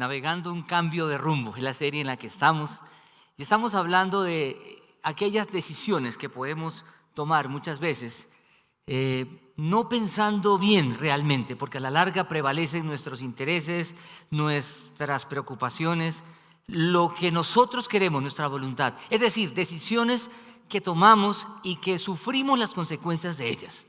Navegando un cambio de rumbo, es la serie en la que estamos. Y estamos hablando de aquellas decisiones que podemos tomar muchas veces, no pensando bien realmente, porque a la larga prevalecen nuestros intereses, nuestras preocupaciones, lo que nosotros queremos, nuestra voluntad. Es decir, decisiones que tomamos y que sufrimos las consecuencias de ellas.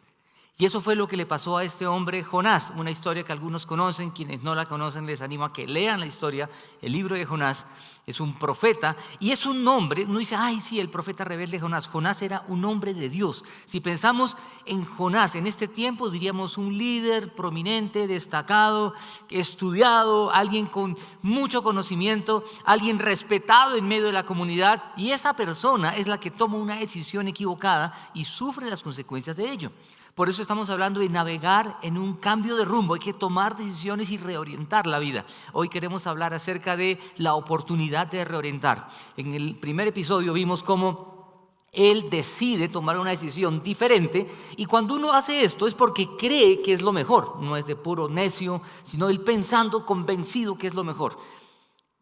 Y eso fue lo que le pasó a este hombre Jonás, una historia que algunos conocen. Quienes no la conocen les animo a que lean la historia. El libro de Jonás es un profeta y es un hombre. Uno dice, ay sí, el profeta rebelde Jonás. Jonás era un hombre de Dios. Si pensamos en Jonás en este tiempo, diríamos un líder prominente, destacado, estudiado, alguien con mucho conocimiento, alguien respetado en medio de la comunidad. Y esa persona es la que toma una decisión equivocada y sufre las consecuencias de ello. Por eso estamos hablando de navegar en un cambio de rumbo. Hay que tomar decisiones y reorientar la vida. Hoy queremos hablar acerca de la oportunidad de reorientar. En el primer episodio vimos cómo él decide tomar una decisión diferente, y cuando uno hace esto es porque cree que es lo mejor. No es de puro necio, sino él pensando, convencido que es lo mejor.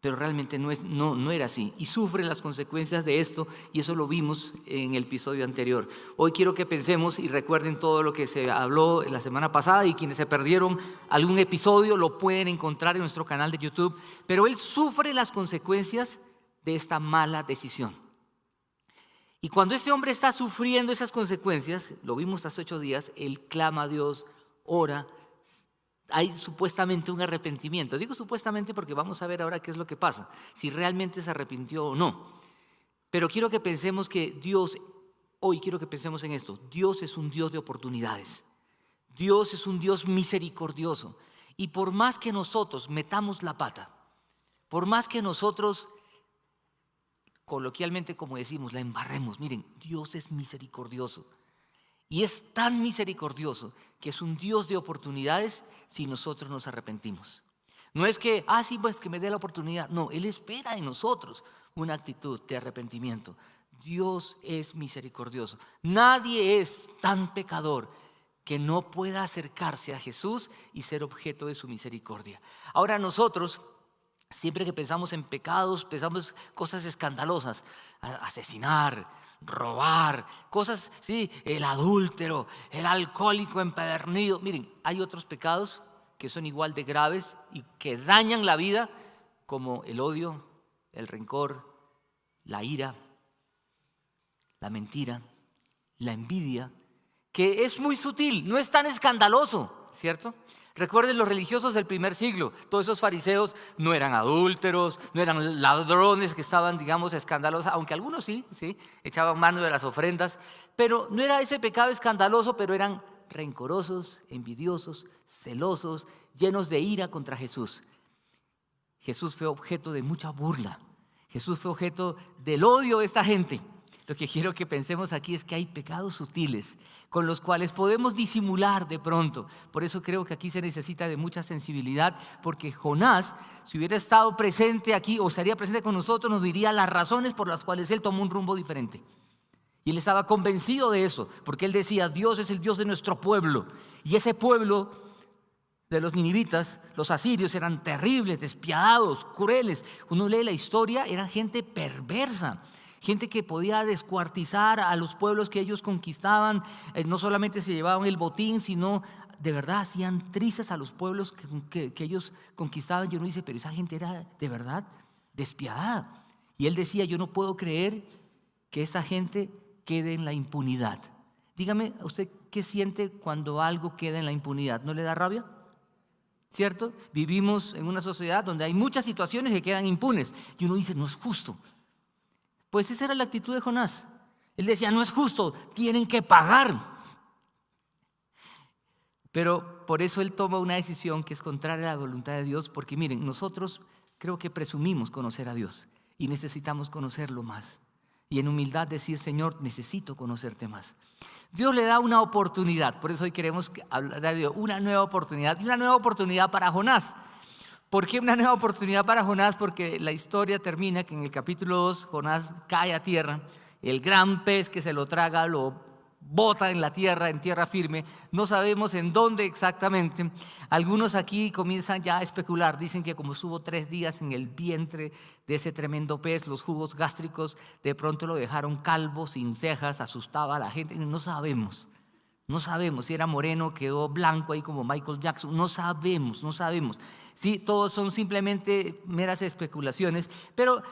Pero realmente no era así, y sufre las consecuencias de esto, y eso lo vimos en el episodio anterior. Hoy quiero que pensemos y recuerden todo lo que se habló la semana pasada, y quienes se perdieron algún episodio lo pueden encontrar en nuestro canal de YouTube. Pero él sufre las consecuencias de esta mala decisión. Y cuando este hombre está sufriendo esas consecuencias, lo vimos hace 8 días, él clama a Dios, ora. Hay supuestamente un arrepentimiento. Digo supuestamente porque vamos a ver ahora qué es lo que pasa, si realmente se arrepintió o no. Pero quiero que pensemos que hoy quiero que pensemos en esto. Dios es un Dios de oportunidades. Dios es un Dios misericordioso. Y por más que nosotros metamos la pata, por más que nosotros, coloquialmente como decimos, la embarremos, miren, Dios es misericordioso. Y es tan misericordioso que es un Dios de oportunidades si nosotros nos arrepentimos. No es que, sí, pues que me dé la oportunidad. No, Él espera en nosotros una actitud de arrepentimiento. Dios es misericordioso. Nadie es tan pecador que no pueda acercarse a Jesús y ser objeto de su misericordia. Ahora nosotros, siempre que pensamos en pecados, pensamos cosas escandalosas, asesinar, robar, cosas, sí, el adúltero, el alcohólico empedernido. Miren, hay otros pecados que son igual de graves y que dañan la vida, como el odio, el rencor, la ira, la mentira, la envidia, que es muy sutil, no es tan escandaloso, ¿cierto? Recuerden los religiosos del primer siglo. Todos esos fariseos no eran adúlteros, no eran ladrones que estaban, digamos, escandalosos, aunque algunos sí, echaban mano de las ofrendas, pero no era ese pecado escandaloso, pero eran rencorosos, envidiosos, celosos, llenos de ira contra Jesús. Jesús fue objeto de mucha burla. Jesús fue objeto del odio de esta gente. Lo que quiero que pensemos aquí es que hay pecados sutiles con los cuales podemos disimular de pronto. Por eso creo que aquí se necesita de mucha sensibilidad, porque Jonás, si hubiera estado presente aquí o estaría presente con nosotros, nos diría las razones por las cuales él tomó un rumbo diferente. Y él estaba convencido de eso, porque él decía, Dios es el Dios de nuestro pueblo. Y ese pueblo de los ninivitas, los asirios, eran terribles, despiadados, crueles. Uno lee la historia, eran gente perversa. Gente que podía descuartizar a los pueblos que ellos conquistaban. No solamente se llevaban el botín, sino de verdad hacían trizas a los pueblos que ellos conquistaban. Y uno dice, pero esa gente era de verdad despiadada. Y él decía, yo no puedo creer que esa gente quede en la impunidad. Dígame, ¿usted qué siente cuando algo queda en la impunidad? ¿No le da rabia? ¿Cierto? Vivimos en una sociedad donde hay muchas situaciones que quedan impunes. Y uno dice, no es justo. Pues esa era la actitud de Jonás. Él decía, no es justo, tienen que pagar. Pero por eso él toma una decisión que es contraria a la voluntad de Dios, porque miren, nosotros creo que presumimos conocer a Dios y necesitamos conocerlo más. Y en humildad decir, Señor, necesito conocerte más. Dios le da una oportunidad, por eso hoy queremos hablar de Dios, una nueva oportunidad, y una nueva oportunidad para Jonás. ¿Por qué una nueva oportunidad para Jonás? Porque la historia termina que en el capítulo 2 Jonás cae a tierra, el gran pez que se lo traga lo bota en la tierra, en tierra firme. No sabemos en dónde exactamente. Algunos aquí comienzan ya a especular. Dicen que como estuvo 3 días en el vientre de ese tremendo pez, los jugos gástricos de pronto lo dejaron calvo, sin cejas, asustaba a la gente. No sabemos. No sabemos si era moreno, quedó blanco ahí como Michael Jackson. No sabemos. Sí, todos son simplemente meras especulaciones. Pero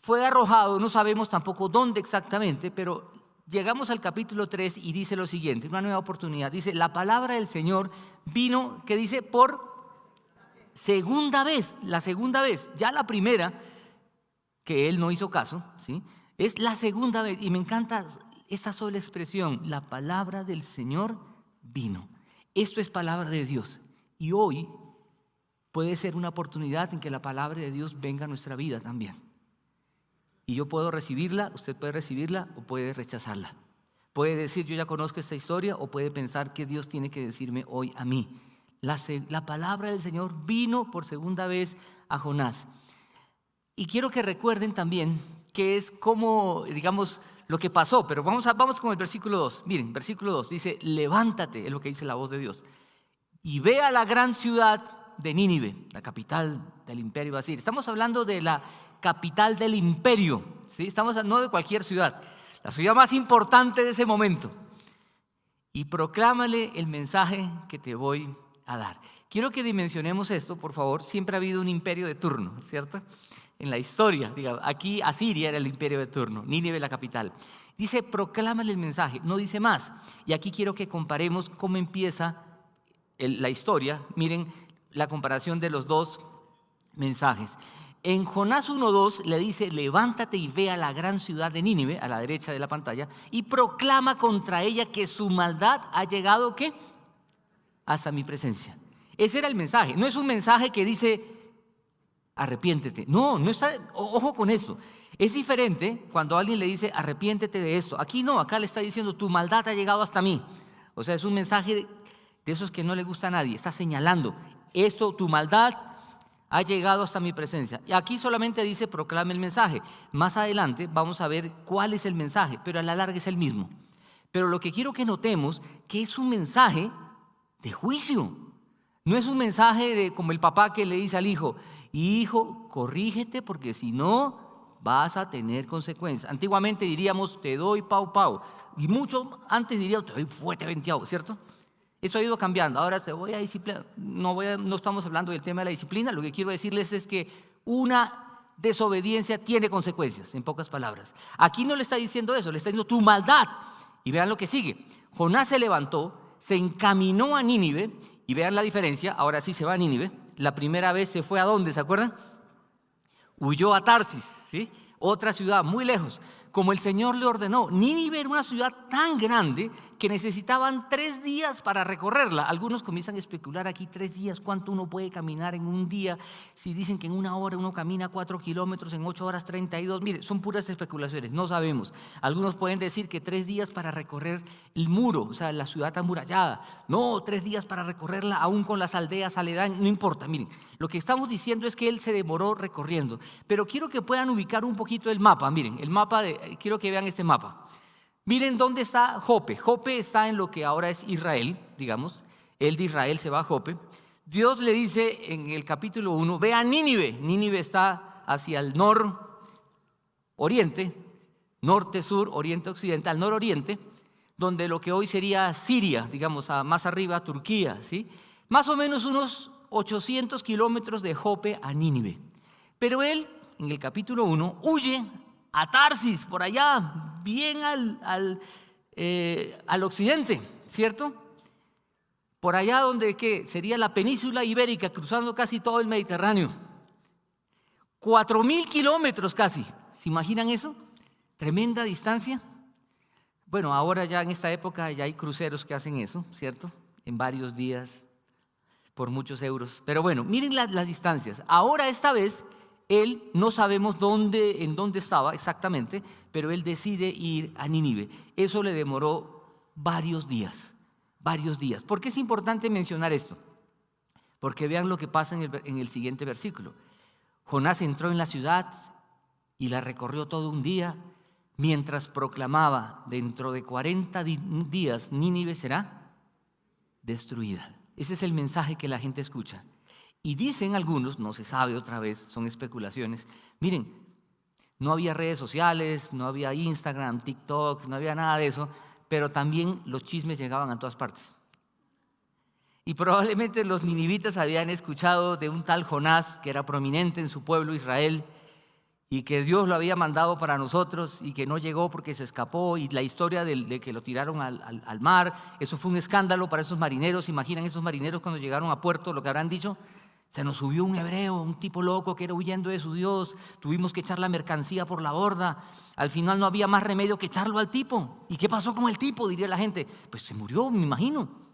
fue arrojado, no sabemos tampoco dónde exactamente, pero llegamos al capítulo 3 y dice lo siguiente, una nueva oportunidad. Dice, la palabra del Señor vino, ¿qué dice? Por segunda vez, la segunda vez. Ya la primera, que él no hizo caso, ¿sí? Es la segunda vez. Y me encanta esa sola expresión, la palabra del Señor vino. Esto es palabra de Dios. Y hoy puede ser una oportunidad en que la palabra de Dios venga a nuestra vida también. Y yo puedo recibirla, usted puede recibirla o puede rechazarla. Puede decir, yo ya conozco esta historia, o puede pensar que Dios tiene que decirme hoy a mí. La palabra del Señor vino por segunda vez a Jonás. Y quiero que recuerden también que es como, digamos, lo que pasó. Pero vamos con el versículo 2. Miren, versículo 2 dice, levántate, es lo que dice la voz de Dios, y ve a la gran ciudad de Nínive, la capital del imperio asirio. Estamos hablando de la capital del imperio, ¿sí? Estamos no de cualquier ciudad, la ciudad más importante de ese momento. Y proclámale el mensaje que te voy a dar. Quiero que dimensionemos esto, por favor. Siempre ha habido un imperio de turno, ¿cierto? En la historia, digamos, aquí Asiria era el imperio de turno, Nínive la capital. Dice, proclámale el mensaje, no dice más. Y aquí quiero que comparemos cómo empieza la historia. Miren la comparación de los dos mensajes. En Jonás 1:2 le dice, levántate y ve a la gran ciudad de Nínive, a la derecha de la pantalla, y proclama contra ella que su maldad ha llegado, ¿qué? Hasta mi presencia. Ese era el mensaje. No es un mensaje que dice, arrepiéntete. No está, ojo con eso. Es diferente cuando alguien le dice, arrepiéntete de esto. Aquí no, acá le está diciendo, tu maldad ha llegado hasta mí. O sea, es un mensaje de esos que no le gusta a nadie. Está señalando, esto, tu maldad ha llegado hasta mi presencia. Y aquí solamente dice, proclame el mensaje. Más adelante vamos a ver cuál es el mensaje, pero a la larga es el mismo. Pero lo que quiero que notemos, que es un mensaje de juicio. No es un mensaje de como el papá que le dice al hijo, hijo, corrígete porque si no vas a tener consecuencias. Antiguamente diríamos, te doy pau pau. Y mucho antes diríamos, te doy fuerte venteado, ¿cierto? Eso ha ido cambiando. Ahora te voy a disciplinar. No estamos hablando del tema de la disciplina. Lo que quiero decirles es que una desobediencia tiene consecuencias, en pocas palabras. Aquí no le está diciendo eso, le está diciendo tu maldad. Y vean lo que sigue. Jonás se levantó, se encaminó a Nínive, y vean la diferencia, ahora sí se va a Nínive. La primera vez se fue ¿a dónde? ¿Se acuerdan? Huyó a Tarsis, ¿sí? Otra ciudad muy lejos, como el Señor le ordenó. Nínive era una ciudad tan grande que necesitaban 3 días para recorrerla. Algunos comienzan a especular aquí 3 días, ¿cuánto uno puede caminar en un día? Si dicen que en 1 hora uno camina 4 kilómetros, en 8 horas 32. Mire, son puras especulaciones, no sabemos. Algunos pueden decir que 3 días para recorrer el muro, o sea, la ciudad amurallada. No, 3 días para recorrerla aún con las aldeas aledañas, no importa. Miren, lo que estamos diciendo es que él se demoró recorriendo. Pero quiero que puedan ubicar un poquito el mapa. Miren, quiero que vean este mapa. Miren dónde está Jope. Jope está en lo que ahora es Israel, digamos. Él de Israel se va a Jope. Dios le dice en el capítulo 1, ve a Nínive. Nínive está hacia el nororiente, norte, sur, oriente, occidente, al nororiente, donde lo que hoy sería Siria, digamos, más arriba, Turquía, ¿sí? Más o menos unos 800 kilómetros de Jope a Nínive. Pero él, en el capítulo 1, huye a Tarsis, por allá, bien al occidente, ¿cierto? Por allá donde ¿qué? Sería la península ibérica, cruzando casi todo el Mediterráneo. 4.000 kilómetros casi, ¿se imaginan eso? Tremenda distancia. Bueno, ahora ya en esta época ya hay cruceros que hacen eso, ¿cierto? En varios días, por muchos euros. Pero bueno, miren las distancias. Ahora esta vez él no sabemos en dónde estaba exactamente, pero él decide ir a Nínive. Eso le demoró varios días. ¿Por qué es importante mencionar esto? Porque vean lo que pasa en el siguiente versículo. Jonás entró en la ciudad y la recorrió todo un día, mientras proclamaba: dentro de 40 días Nínive será destruida. Ese es el mensaje que la gente escucha. Y dicen algunos, no se sabe otra vez, son especulaciones, miren, no había redes sociales, no había Instagram, TikTok, no había nada de eso, pero también los chismes llegaban a todas partes. Y probablemente los ninivitas habían escuchado de un tal Jonás, que era prominente en su pueblo Israel, y que Dios lo había mandado para nosotros y que no llegó porque se escapó, y la historia de que lo tiraron al mar. Eso fue un escándalo para esos marineros. Imaginan esos marineros cuando llegaron a puerto lo que habrán dicho: se nos subió un hebreo, un tipo loco que era huyendo de su Dios, tuvimos que echar la mercancía por la borda, al final no había más remedio que echarlo al tipo. ¿Y qué pasó con el tipo?, diría la gente. Pues se murió, me imagino.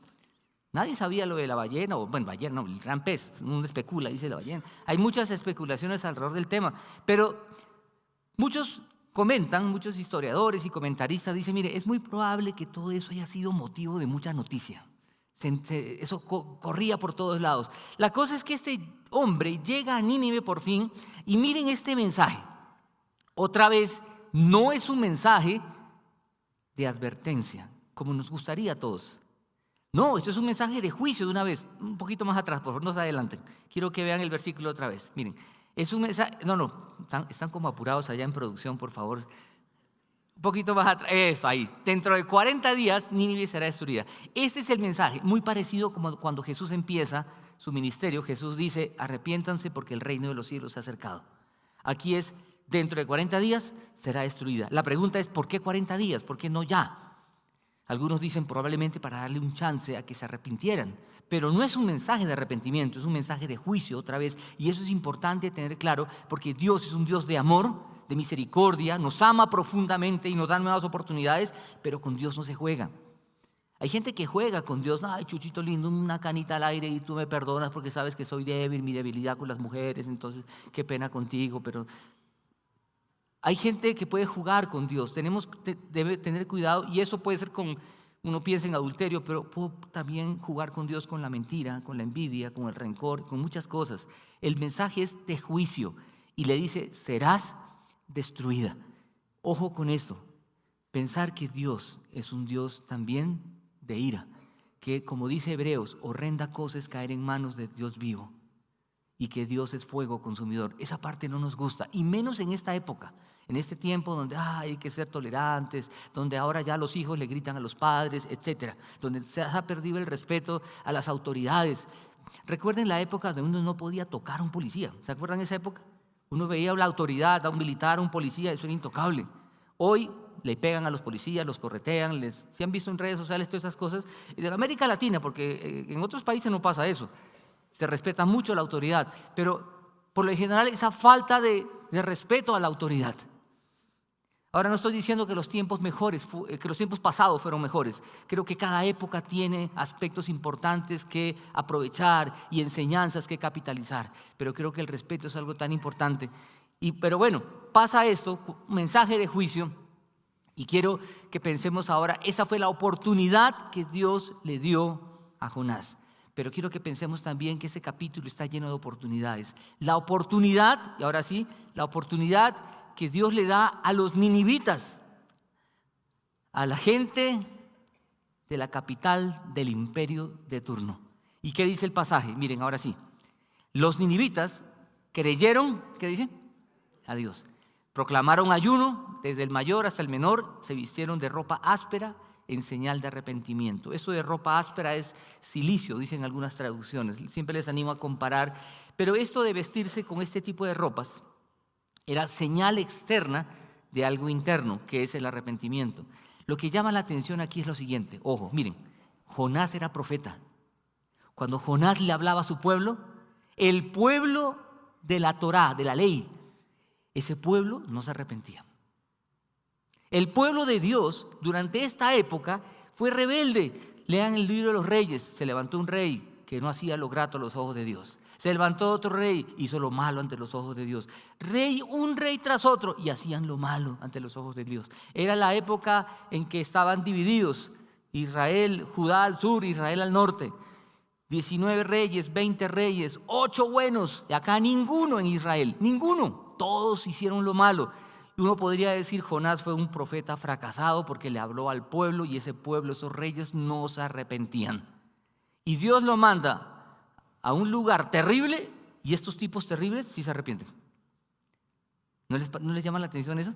Nadie sabía lo de la ballena, o bueno, ballena no, el gran pez, uno especula, dice la ballena. Hay muchas especulaciones alrededor del tema, pero muchos comentan, muchos historiadores y comentaristas dicen: mire, es muy probable que todo eso haya sido motivo de mucha noticia. Eso corría por todos lados. La cosa es que este hombre llega a Nínive por fin, y miren este mensaje. Otra vez, no es un mensaje de advertencia, como nos gustaría a todos. No, esto es un mensaje de juicio de una vez. Un poquito más atrás, por favor, no se adelanten. Quiero que vean el versículo otra vez. Miren, es un mensaje. No, están como apurados allá en producción, por favor. Un poquito más atrás. Eso, ahí. Dentro de 40 días, Nínive será destruida. Este es el mensaje, muy parecido como cuando Jesús empieza su ministerio. Jesús dice: arrepiéntanse porque el reino de los cielos se ha acercado. Aquí es: dentro de 40 días será destruida. La pregunta es: ¿por qué 40 días? ¿Por qué no ya? Algunos dicen probablemente para darle un chance a que se arrepintieran, pero no es un mensaje de arrepentimiento, es un mensaje de juicio otra vez, y eso es importante tener claro, porque Dios es un Dios de amor, de misericordia, nos ama profundamente y nos da nuevas oportunidades, pero con Dios no se juega. Hay gente que juega con Dios: ay, Chuchito lindo, una canita al aire y tú me perdonas porque sabes que soy débil, mi debilidad con las mujeres, entonces qué pena contigo, pero... Hay gente que puede jugar con Dios, debe tener cuidado, y eso puede ser uno piensa en adulterio, pero puedo también jugar con Dios con la mentira, con la envidia, con el rencor, con muchas cosas. El mensaje es de juicio y le dice: serás destruida. Ojo con esto, pensar que Dios es un Dios también de ira, que como dice Hebreos, horrenda cosa es caer en manos de Dios vivo, y que Dios es fuego consumidor. Esa parte no nos gusta, y menos en esta época, en este tiempo donde hay que ser tolerantes, donde ahora ya los hijos le gritan a los padres, etcétera, donde se ha perdido el respeto a las autoridades. Recuerden la época donde uno no podía tocar a un policía. ¿Se acuerdan de esa época? Uno veía a la autoridad, a un militar, a un policía, eso era intocable. Hoy le pegan a los policías, los corretean, ¿se han visto en redes sociales todas esas cosas? Y de la América Latina, porque en otros países no pasa eso. Se respeta mucho la autoridad, pero por lo general esa falta de respeto a la autoridad. Ahora no estoy diciendo que los tiempos pasados fueron mejores. Creo que cada época tiene aspectos importantes que aprovechar y enseñanzas que capitalizar, pero creo que el respeto es algo tan importante. Pero bueno, pasa esto, un mensaje de juicio, y quiero que pensemos ahora: esa fue la oportunidad que Dios le dio a Jonás. Pero quiero que pensemos también que ese capítulo está lleno de oportunidades. La oportunidad, y ahora sí, la oportunidad que Dios le da a los ninivitas, a la gente de la capital del imperio de turno. ¿Y qué dice el pasaje? Miren, ahora sí. Los ninivitas creyeron, ¿qué dice? A Dios. Proclamaron ayuno, desde el mayor hasta el menor, se vistieron de ropa áspera en señal de arrepentimiento. Eso de ropa áspera es cilicio, dicen algunas traducciones. Siempre les animo a comparar. Pero esto de vestirse con este tipo de ropas era señal externa de algo interno, que es el arrepentimiento. Lo que llama la atención aquí es lo siguiente. Ojo, miren, Jonás era profeta. Cuando Jonás le hablaba a su pueblo, el pueblo de la Torá, de la ley, ese pueblo no se arrepentía. El pueblo de Dios durante esta época fue rebelde. Lean el libro de los reyes. Se levantó un rey que no hacía lo grato a los ojos de Dios. Se levantó otro rey, hizo lo malo ante los ojos de Dios. Un rey tras otro, y hacían lo malo ante los ojos de Dios. Era la época en que estaban divididos: Israel, Judá al sur, Israel al norte. 19 reyes, 20 reyes, 8 buenos. Y acá ninguno en Israel, ninguno. Todos hicieron lo malo. Uno podría decir, Jonás fue un profeta fracasado porque le habló al pueblo y ese pueblo, esos reyes, no se arrepentían. Y Dios lo manda a un lugar terrible y estos tipos terribles sí se arrepienten. ¿No les llama la atención eso?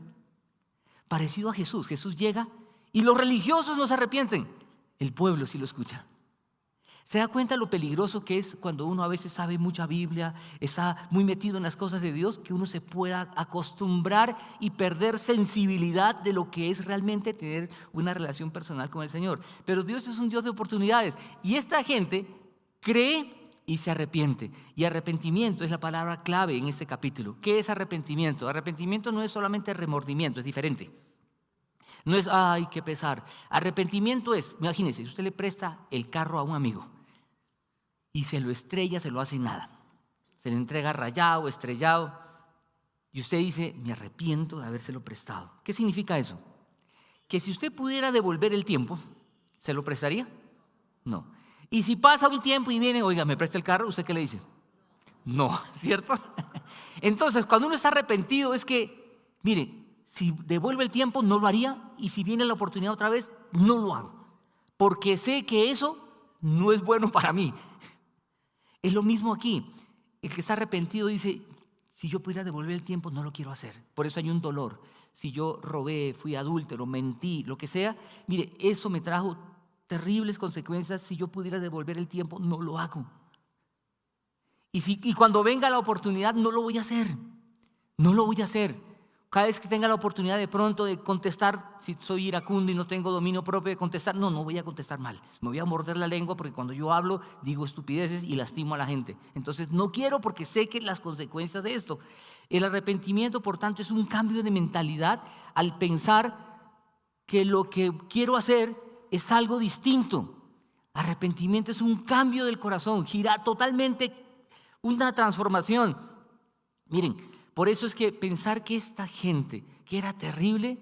Parecido a Jesús. Jesús llega y los religiosos no se arrepienten. El pueblo sí lo escucha. ¿Se da cuenta lo peligroso que es cuando uno a veces sabe mucha Biblia, está muy metido en las cosas de Dios, que uno se pueda acostumbrar y perder sensibilidad de lo que es realmente tener una relación personal con el Señor? Pero Dios es un Dios de oportunidades y esta gente cree y se arrepiente. Y arrepentimiento es la palabra clave en este capítulo. ¿Qué es arrepentimiento? Arrepentimiento no es solamente remordimiento, es diferente. No es, ay, qué pesar. Arrepentimiento es, imagínense, si usted le presta el carro a un amigo y se lo estrella, se lo hace nada. Se le entrega rayado, estrellado. Y usted dice, me arrepiento de habérselo prestado. ¿Qué significa eso? Que si usted pudiera devolver el tiempo, ¿se lo prestaría? No. Y si pasa un tiempo y viene, oiga, ¿me presta el carro? ¿Usted qué le dice? No, ¿cierto? Entonces, cuando uno está arrepentido es que, mire, si devuelve el tiempo, no lo haría. Y si viene la oportunidad otra vez, no lo hago. Porque sé que eso no es bueno para mí. Es lo mismo aquí. El que está arrepentido dice, si yo pudiera devolver el tiempo, no lo quiero hacer. Por eso hay un dolor. Si yo robé, fui adúltero, mentí, lo que sea, mire, eso me trajo terribles consecuencias. Si yo pudiera devolver el tiempo, no lo hago. Y cuando venga la oportunidad, no lo voy a hacer. No lo voy a hacer. Cada vez que tenga la oportunidad de pronto de contestar, si soy iracundo y no tengo dominio propio de contestar, no voy a contestar mal. Me voy a morder la lengua porque cuando yo hablo digo estupideces y lastimo a la gente. Entonces no quiero porque sé que las consecuencias de esto. El arrepentimiento, por tanto, es un cambio de mentalidad al pensar que lo que quiero hacer es algo distinto. Arrepentimiento es un cambio del corazón, girar totalmente una transformación. Miren, por eso es que pensar que esta gente, que era terrible,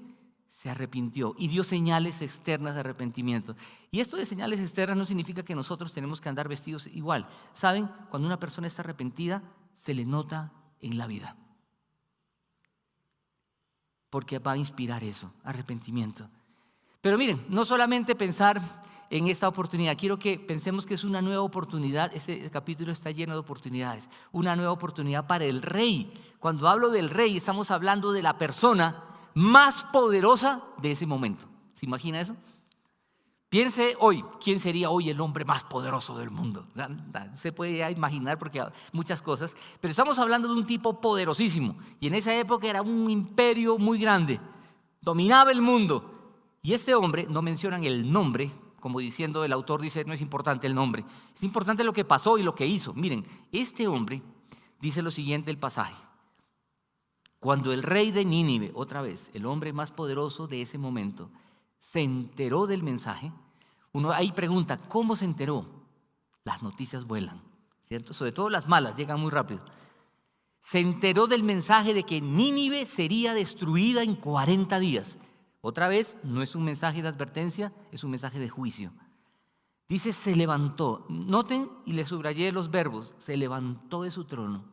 se arrepintió y dio señales externas de arrepentimiento. Y esto de señales externas no significa que nosotros tenemos que andar vestidos igual. ¿Saben? Cuando una persona está arrepentida, se le nota en la vida. Porque va a inspirar eso, arrepentimiento. Pero miren, no solamente pensar en esta oportunidad, quiero que pensemos que es una nueva oportunidad. Este capítulo está lleno de oportunidades. Una nueva oportunidad para el rey. Cuando hablo del rey, estamos hablando de la persona más poderosa de ese momento. ¿Se imagina eso? Piense hoy, ¿quién sería hoy el hombre más poderoso del mundo? Se puede imaginar porque hay muchas cosas, pero estamos hablando de un tipo poderosísimo. Y en esa época era un imperio muy grande, dominaba el mundo. Y este hombre, no mencionan el nombre, como diciendo, el autor dice, no es importante el nombre, es importante lo que pasó y lo que hizo. Miren, este hombre dice lo siguiente el pasaje. Cuando el rey de Nínive, otra vez, el hombre más poderoso de ese momento, se enteró del mensaje, uno ahí pregunta, ¿cómo se enteró? Las noticias vuelan, ¿cierto? Sobre todo las malas, llegan muy rápido. Se enteró del mensaje de que Nínive sería destruida en 40 días. Otra vez, no es un mensaje de advertencia, es un mensaje de juicio. Dice, se levantó. Noten, y le subrayé los verbos, se levantó de su trono,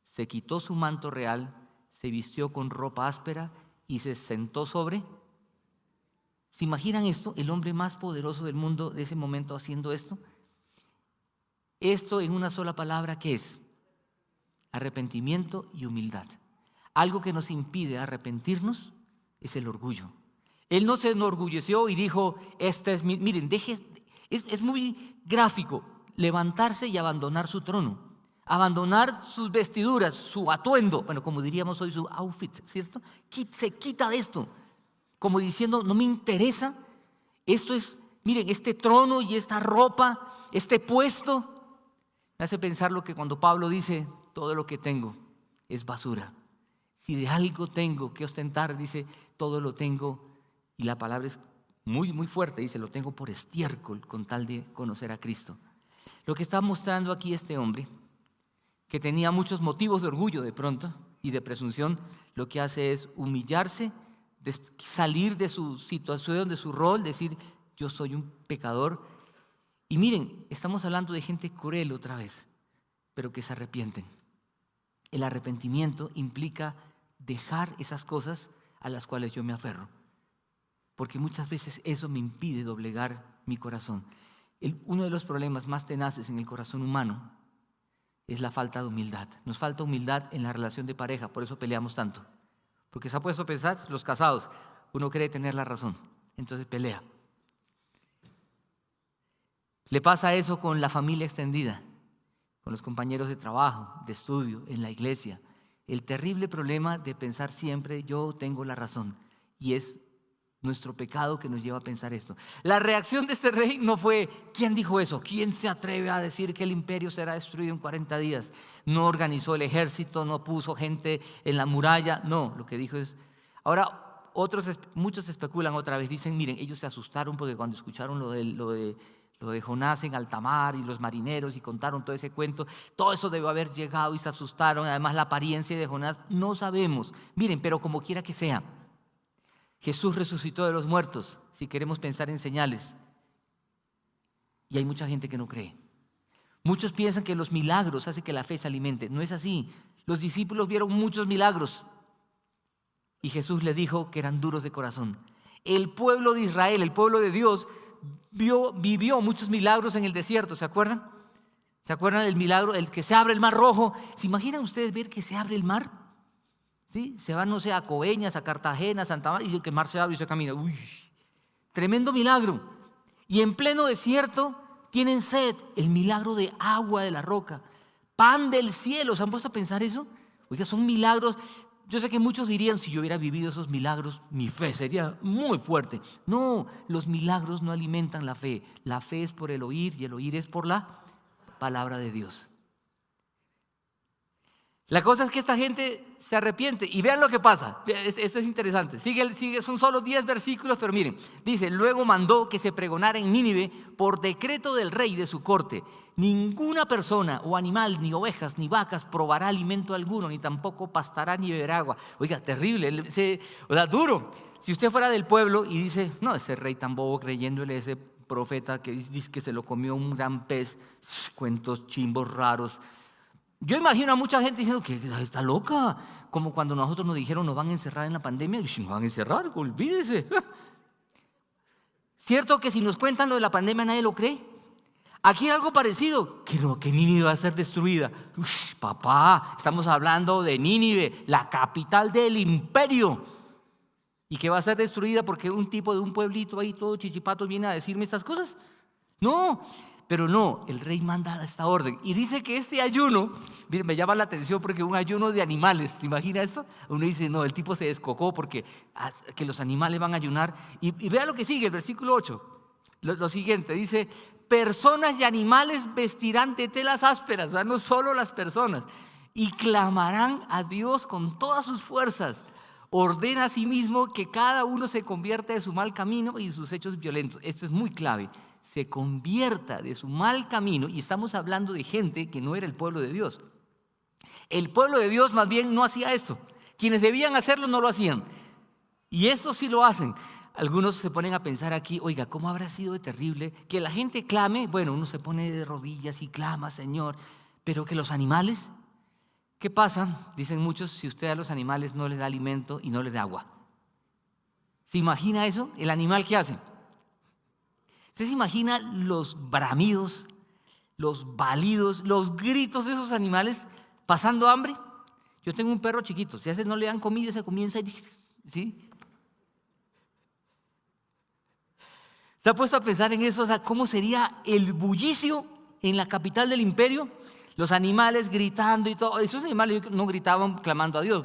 se quitó su manto real, se vistió con ropa áspera y se sentó sobre. ¿Se imaginan esto? El hombre más poderoso del mundo de ese momento haciendo esto. Esto en una sola palabra, ¿qué es? Arrepentimiento y humildad. Algo que nos impide arrepentirnos es el orgullo. Él no se enorgulleció y dijo, esta es mi... Miren, es muy gráfico levantarse y abandonar su trono. Abandonar sus vestiduras, su atuendo, bueno, como diríamos hoy, su outfit, ¿cierto? Se quita de esto, como diciendo, no me interesa, esto es, miren, este trono y esta ropa, este puesto, me hace pensar lo que cuando Pablo dice, todo lo que tengo es basura. Si de algo tengo que ostentar, dice, todo lo tengo, y la palabra es muy, muy fuerte, dice, lo tengo por estiércol con tal de conocer a Cristo. Lo que está mostrando aquí este hombre, que tenía muchos motivos de orgullo de pronto y de presunción, lo que hace es humillarse, salir de su situación, de su rol, decir, yo soy un pecador. Y miren, estamos hablando de gente cruel otra vez, pero que se arrepienten. El arrepentimiento implica dejar esas cosas, a las cuales yo me aferro. Porque muchas veces eso me impide doblegar mi corazón. Uno de los problemas más tenaces en el corazón humano es la falta de humildad. Nos falta humildad en la relación de pareja, por eso peleamos tanto. Porque se ha puesto a pensar, los casados, uno cree tener la razón, entonces pelea. Le pasa eso con la familia extendida, con los compañeros de trabajo, de estudio, en la iglesia. El terrible problema de pensar siempre yo tengo la razón, y es nuestro pecado que nos lleva a pensar esto. La reacción de este rey no fue, ¿quién dijo eso? ¿Quién se atreve a decir que el imperio será destruido en 40 días? No organizó el ejército, no puso gente en la muralla. No, lo que dijo es... Ahora, muchos especulan otra vez. Dicen, miren, ellos se asustaron porque cuando escucharon lo de Jonás en alta mar y los marineros y contaron todo ese cuento, todo eso debió haber llegado y se asustaron. Además, la apariencia de Jonás, no sabemos. Miren, pero como quiera que sea, Jesús resucitó de los muertos, si queremos pensar en señales. Y hay mucha gente que no cree. Muchos piensan que los milagros hacen que la fe se alimente. No es así. Los discípulos vieron muchos milagros y Jesús les dijo que eran duros de corazón. El pueblo de Israel, el pueblo de Dios, vivió muchos milagros en el desierto. ¿Se acuerdan? ¿Se acuerdan del milagro, el que se abre el mar rojo? ¿Se imaginan ustedes ver que se abre el mar? ¿Sí? Se van, no sé, a Coveñas, a Cartagena, a Santa María, y que el mar se abre y se camina. ¡Uy! Tremendo milagro. Y en pleno desierto tienen sed, el milagro de agua de la roca, pan del cielo. ¿Se han puesto a pensar eso? Oiga, son milagros. Yo sé que muchos dirían, si yo hubiera vivido esos milagros, mi fe sería muy fuerte. No, los milagros no alimentan la fe. La fe es por el oír y el oír es por la palabra de Dios. La cosa es que esta gente se arrepiente y vean lo que pasa. Esto es interesante. Sigue, son solo 10 versículos, pero miren. Dice, luego mandó que se pregonara en Nínive por decreto del rey de su corte. Ninguna persona o animal, ni ovejas, ni vacas probará alimento alguno, ni tampoco pastará ni beberá agua. Oiga, terrible, duro. Si usted fuera del pueblo y dice, no, ese rey tan bobo creyéndole a ese profeta que dice que se lo comió un gran pez, cuentos chimbos raros. Yo imagino a mucha gente diciendo que está loca, como cuando nosotros nos dijeron nos van a encerrar en la pandemia. Y si nos van a encerrar, olvídese. ¿Cierto que si nos cuentan lo de la pandemia nadie lo cree? Aquí hay algo parecido, que Nínive va a ser destruida. Papá, estamos hablando de Nínive, la capital del imperio. ¿Y que va a ser destruida porque un tipo de un pueblito ahí todo chichipato viene a decirme estas cosas? No. Pero no, el rey manda esta orden. Y dice que este ayuno, me llama la atención porque un ayuno de animales, ¿te imaginas esto? Uno dice, no, el tipo se descocó porque que los animales van a ayunar. Y vea lo que sigue, el versículo 8. Lo siguiente, dice, personas y animales vestirán de telas ásperas, o sea, no solo las personas, y clamarán a Dios con todas sus fuerzas. Ordena a sí mismo que cada uno se convierta de su mal camino y de sus hechos violentos. Esto es muy clave. Se convierta de su mal camino, y estamos hablando de gente que no era el pueblo de Dios. El pueblo de Dios más bien no hacía esto. Quienes debían hacerlo no lo hacían. Y estos sí lo hacen. Algunos se ponen a pensar aquí, oiga, ¿cómo habrá sido de terrible que la gente clame? Bueno, uno se pone de rodillas y clama, Señor, pero que los animales, ¿qué pasa? Dicen muchos, si usted a los animales no les da alimento y no les da agua. ¿Se imagina eso? ¿El animal qué hace? ¿Usted se imagina los bramidos, los balidos, los gritos de esos animales pasando hambre? Yo tengo un perro chiquito, si a veces no le dan comida, se comienza a... ¿Sí? ¿Se ha puesto a pensar en eso? O sea, ¿cómo sería el bullicio en la capital del imperio? Los animales gritando y todo. Esos animales no gritaban clamando a Dios,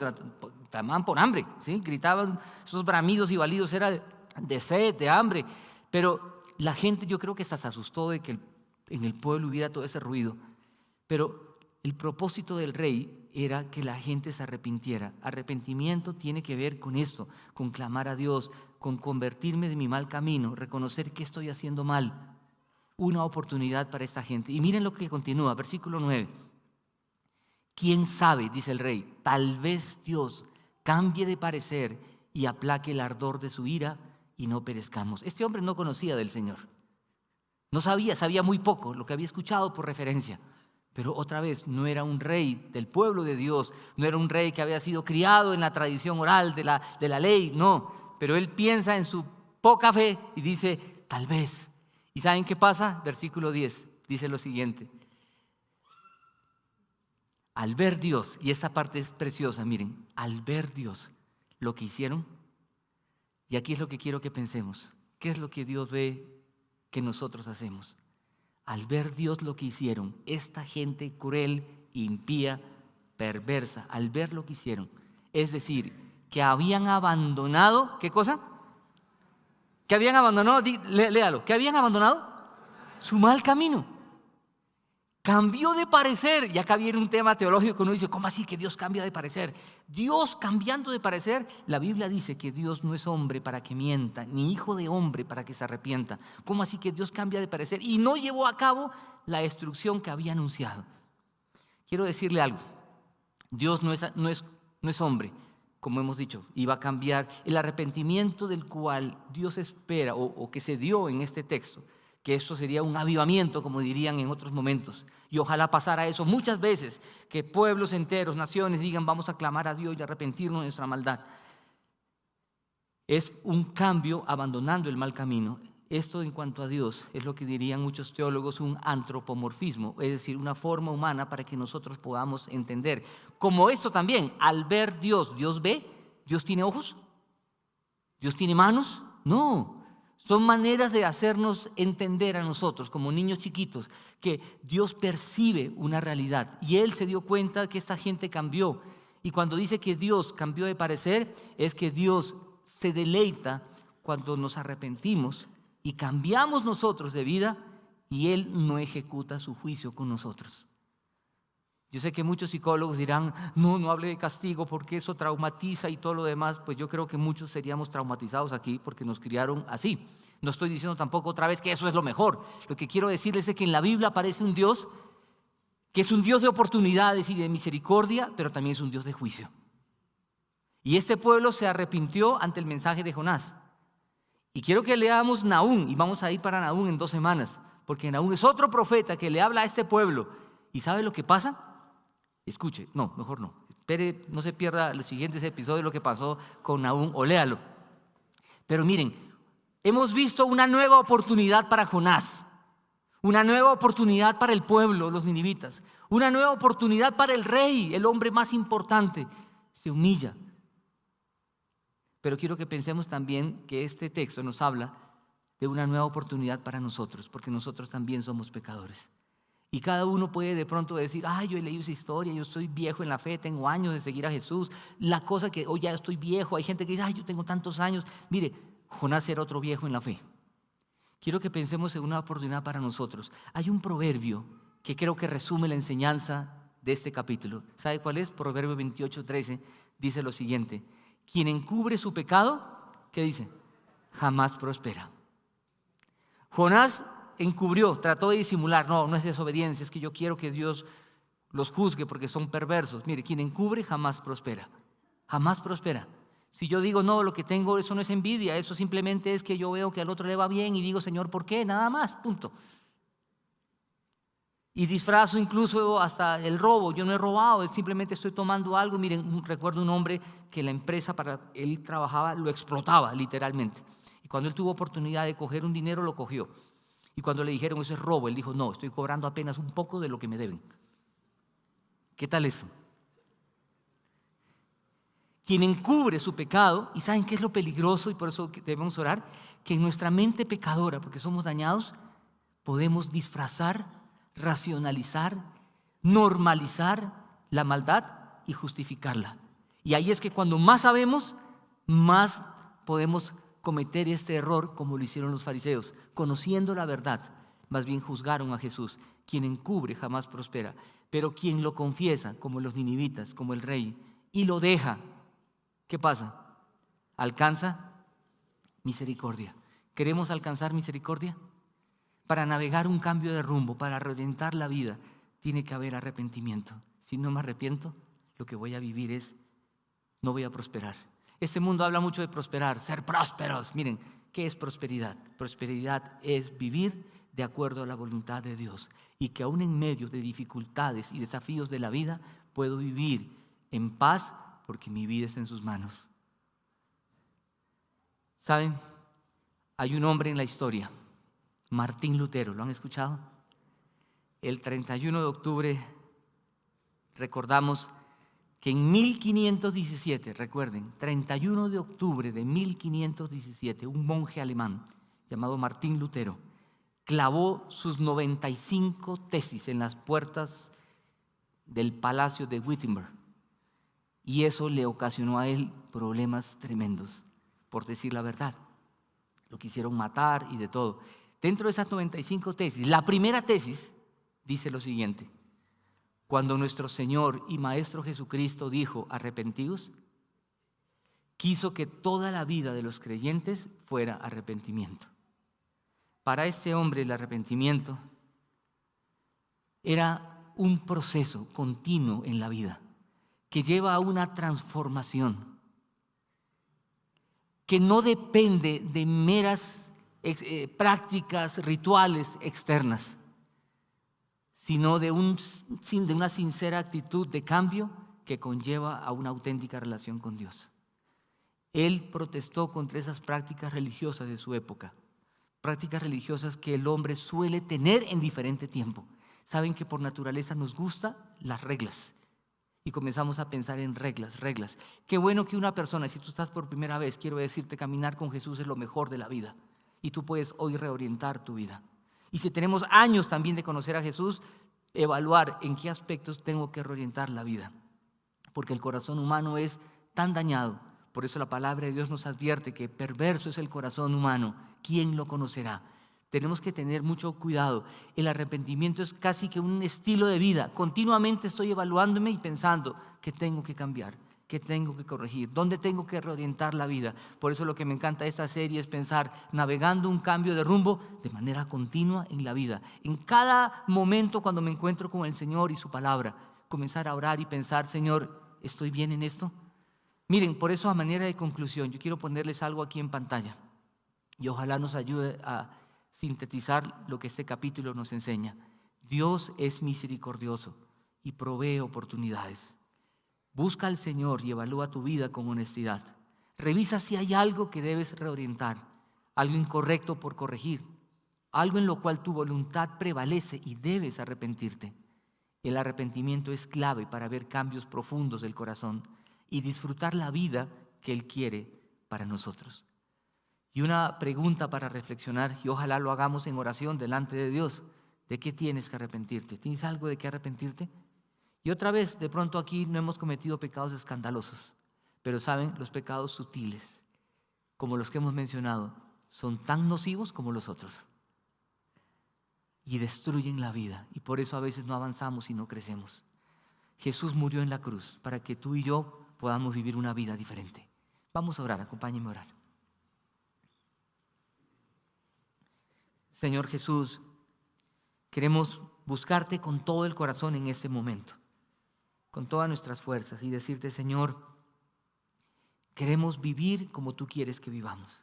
clamaban por hambre, ¿sí? Gritaban, esos bramidos y balidos eran de sed, de hambre. Pero la gente, yo creo que hasta se asustó de que en el pueblo hubiera todo ese ruido. Pero el propósito del rey era que la gente se arrepintiera. Arrepentimiento tiene que ver con esto, con clamar a Dios, con convertirme de mi mal camino, reconocer que estoy haciendo mal. Una oportunidad para esta gente. Y miren lo que continúa, versículo 9. ¿Quién sabe, dice el rey, tal vez Dios cambie de parecer y aplaque el ardor de su ira y no perezcamos? Este hombre no conocía del Señor. No sabía muy poco, lo que había escuchado por referencia. Pero otra vez, no era un rey del pueblo de Dios, no era un rey que había sido criado en la tradición oral de la ley, no. Pero él piensa en su poca fe y dice, tal vez. ¿Y saben qué pasa? Versículo 10, dice lo siguiente. Al ver Dios, y esta parte es preciosa, miren, al ver Dios lo que hicieron, y aquí es lo que quiero que pensemos, ¿qué es lo que Dios ve que nosotros hacemos? Al ver Dios lo que hicieron, esta gente cruel, impía, perversa, al ver lo que hicieron, es decir, que habían abandonado, ¿qué cosa? Que habían abandonado, léalo, que habían abandonado su mal camino. Cambió de parecer, y acá viene un tema teológico que uno dice, ¿cómo así que Dios cambia de parecer? Dios cambiando de parecer, la Biblia dice que Dios no es hombre para que mienta, ni hijo de hombre para que se arrepienta. ¿Cómo así que Dios cambia de parecer? Y no llevó a cabo la destrucción que había anunciado. Quiero decirle algo, Dios no es hombre, como hemos dicho, y va a cambiar el arrepentimiento del cual Dios espera, o que se dio en este texto, que eso sería un avivamiento, como dirían en otros momentos. Y ojalá pasara eso muchas veces, que pueblos enteros, naciones digan, vamos a clamar a Dios y arrepentirnos de nuestra maldad. Es un cambio abandonando el mal camino. Esto en cuanto a Dios es lo que dirían muchos teólogos un antropomorfismo, es decir, una forma humana para que nosotros podamos entender. Como esto también, al ver Dios, ¿Dios ve? ¿Dios tiene ojos? ¿Dios tiene manos? No. Son maneras de hacernos entender a nosotros, como niños chiquitos, que Dios percibe una realidad. Y Él se dio cuenta que esta gente cambió. Y cuando dice que Dios cambió de parecer, es que Dios se deleita cuando nos arrepentimos y cambiamos nosotros de vida y Él no ejecuta su juicio con nosotros. Yo sé que muchos psicólogos dirán, no hable de castigo porque eso traumatiza y todo lo demás. Pues yo creo que muchos seríamos traumatizados aquí porque nos criaron así. No estoy diciendo tampoco otra vez que eso es lo mejor. Lo que quiero decirles es que en la Biblia aparece un Dios que es un Dios de oportunidades y de misericordia, pero también es un Dios de juicio. Y este pueblo se arrepintió ante el mensaje de Jonás. Y quiero que leamos Nahum, y vamos a ir para Nahum en 2 semanas, porque Nahum es otro profeta que le habla a este pueblo. ¿Y sabe lo que pasa? Escuche, no, mejor no. Espere, no se pierda los siguientes episodios de lo que pasó con Nahum, o léalo. Pero miren, hemos visto una nueva oportunidad para Jonás, una nueva oportunidad para el pueblo, los ninivitas, una nueva oportunidad para el rey, el hombre más importante. Se humilla. Pero quiero que pensemos también que este texto nos habla de una nueva oportunidad para nosotros, porque nosotros también somos pecadores. Y cada uno puede de pronto decir, yo he leído esa historia, yo estoy viejo en la fe, tengo años de seguir a Jesús. La cosa que hoy ya estoy viejo, hay gente que dice, yo tengo tantos años. Mire, Jonás era otro viejo en la fe. Quiero que pensemos en una oportunidad para nosotros. Hay un proverbio que creo que resume la enseñanza de este capítulo. ¿Sabe cuál es? Proverbio 28:13 dice lo siguiente: quien encubre su pecado, ¿qué dice? Jamás prospera. Jonás encubrió, trató de disimular. No es desobediencia, es que yo quiero que Dios los juzgue porque son perversos. Mire, quien encubre jamás prospera. Jamás prospera. Si yo digo, no, lo que tengo, eso no es envidia, eso simplemente es que yo veo que al otro le va bien y digo, Señor, ¿por qué? Nada más, punto. Y disfrazo incluso hasta el robo. Yo no he robado, simplemente estoy tomando algo. Miren, recuerdo un hombre que la empresa para él trabajaba lo explotaba literalmente. Y cuando él tuvo oportunidad de coger un dinero, lo cogió. Y cuando le dijeron, eso es robo, él dijo, no, estoy cobrando apenas un poco de lo que me deben. ¿Qué tal eso? Quien encubre su pecado, y ¿saben qué es lo peligroso? Y por eso debemos orar, que en nuestra mente pecadora, porque somos dañados, podemos disfrazar, racionalizar, normalizar la maldad y justificarla. Y ahí es que cuando más sabemos, más podemos cometer este error como lo hicieron los fariseos. Conociendo la verdad, más bien juzgaron a Jesús. Quien encubre jamás prospera, pero quien lo confiesa, como los ninivitas, como el rey, y lo deja, ¿qué pasa? Alcanza misericordia. ¿Queremos alcanzar misericordia? Para navegar un cambio de rumbo, para reorientar la vida, tiene que haber arrepentimiento. Si no me arrepiento, lo que voy a vivir no voy a prosperar. Este mundo habla mucho de prosperar, ser prósperos. Miren, ¿qué es prosperidad? Prosperidad es vivir de acuerdo a la voluntad de Dios y que aún en medio de dificultades y desafíos de la vida puedo vivir en paz porque mi vida está en sus manos. ¿Saben? Hay un hombre en la historia, Martín Lutero, ¿lo han escuchado? El 31 de octubre recordamos que en 1517, recuerden, 31 de octubre de 1517, un monje alemán llamado Martín Lutero clavó sus 95 tesis en las puertas del palacio de Wittenberg y eso le ocasionó a él problemas tremendos, por decir la verdad. Lo quisieron matar y de todo. Dentro de esas 95 tesis, la primera tesis dice lo siguiente: cuando nuestro Señor y Maestro Jesucristo dijo arrepentíos, quiso que toda la vida de los creyentes fuera arrepentimiento. Para este hombre el arrepentimiento era un proceso continuo en la vida que lleva a una transformación que no depende de meras prácticas rituales externas, sino de una sincera actitud de cambio que conlleva a una auténtica relación con Dios. Él protestó contra esas prácticas religiosas de su época, prácticas religiosas que el hombre suele tener en diferente tiempo. Saben que por naturaleza nos gustan las reglas y comenzamos a pensar en reglas. Qué bueno que una persona, si tú estás por primera vez, quiero decirte, caminar con Jesús es lo mejor de la vida y tú puedes hoy reorientar tu vida. Y si tenemos años también de conocer a Jesús, evaluar en qué aspectos tengo que reorientar la vida. Porque el corazón humano es tan dañado. Por eso la palabra de Dios nos advierte que perverso es el corazón humano. ¿Quién lo conocerá? Tenemos que tener mucho cuidado. El arrepentimiento es casi que un estilo de vida. Continuamente estoy evaluándome y pensando que tengo que cambiar, que tengo que corregir, dónde tengo que reorientar la vida. Por eso lo que me encanta de esta serie es pensar navegando un cambio de rumbo de manera continua en la vida. En cada momento cuando me encuentro con el Señor y su palabra, comenzar a orar y pensar, Señor, ¿estoy bien en esto? Miren, por eso a manera de conclusión, yo quiero ponerles algo aquí en pantalla y ojalá nos ayude a sintetizar lo que este capítulo nos enseña. Dios es misericordioso y provee oportunidades. Busca al Señor y evalúa tu vida con honestidad. Revisa si hay algo que debes reorientar, algo incorrecto por corregir, algo en lo cual tu voluntad prevalece y debes arrepentirte. El arrepentimiento es clave para ver cambios profundos del corazón y disfrutar la vida que Él quiere para nosotros. Y una pregunta para reflexionar, y ojalá lo hagamos en oración delante de Dios: ¿de qué tienes que arrepentirte? ¿Tienes algo de qué arrepentirte? Y otra vez, de pronto aquí no hemos cometido pecados escandalosos, pero saben, los pecados sutiles, como los que hemos mencionado, son tan nocivos como los otros y destruyen la vida, y por eso a veces no avanzamos y no crecemos. Jesús murió en la cruz para que tú y yo podamos vivir una vida diferente. Vamos a orar, acompáñenme a orar. Señor Jesús, queremos buscarte con todo el corazón en este momento, con todas nuestras fuerzas, y decirte, Señor, queremos vivir como tú quieres que vivamos.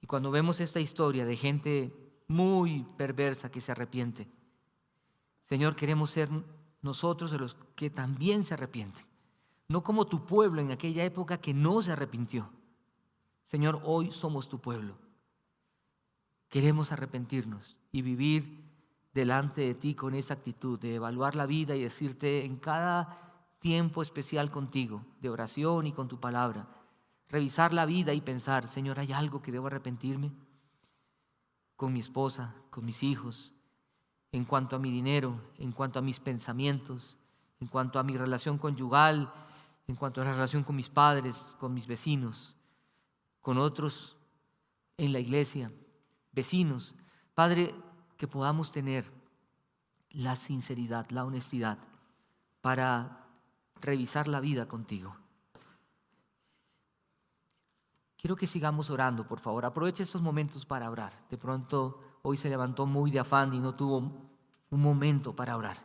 Y cuando vemos esta historia de gente muy perversa que se arrepiente, Señor, queremos ser nosotros de los que también se arrepienten, no como tu pueblo en aquella época que no se arrepintió. Señor, hoy somos tu pueblo. Queremos arrepentirnos y vivir delante de ti con esa actitud de evaluar la vida y decirte en cada tiempo especial contigo, de oración y con tu palabra, revisar la vida y pensar, Señor, ¿hay algo que debo arrepentirme? Con mi esposa, con mis hijos, en cuanto a mi dinero, en cuanto a mis pensamientos, en cuanto a mi relación conyugal, en cuanto a la relación con mis padres, con mis vecinos, con otros en la iglesia, vecinos. Padre, que podamos tener la sinceridad, la honestidad para revisar la vida contigo. Quiero que sigamos orando, por favor. Aproveche estos momentos para orar. De pronto hoy se levantó muy de afán y no tuvo un momento para orar.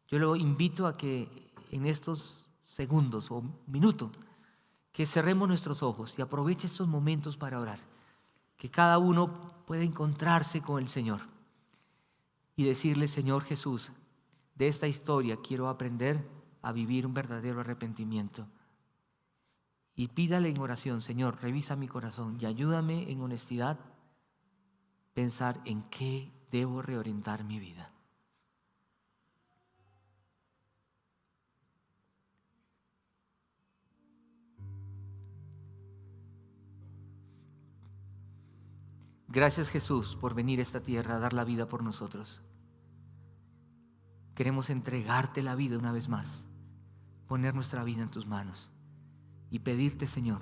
Yo lo invito a que en estos segundos o minutos que cerremos nuestros ojos y aproveche estos momentos para orar. Que cada uno pueda encontrarse con el Señor. y decirle: Señor Jesús, de esta historia quiero aprender a vivir un verdadero arrepentimiento. Y pídale en oración: Señor, revisa mi corazón y ayúdame en honestidad pensar en qué debo reorientar mi vida. Gracias, Jesús, por venir a esta tierra a dar la vida por nosotros. Queremos entregarte la vida una vez más, poner nuestra vida en tus manos y pedirte: Señor,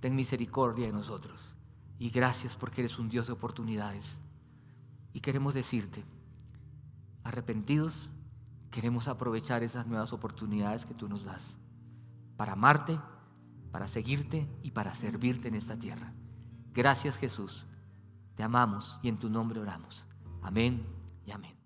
ten misericordia de nosotros. Y gracias porque eres un Dios de oportunidades. Y queremos decirte: arrepentidos, queremos aprovechar esas nuevas oportunidades que tú nos das para amarte, para seguirte y para servirte en esta tierra. Gracias, Jesús. Te amamos y en tu nombre oramos. Amén y amén.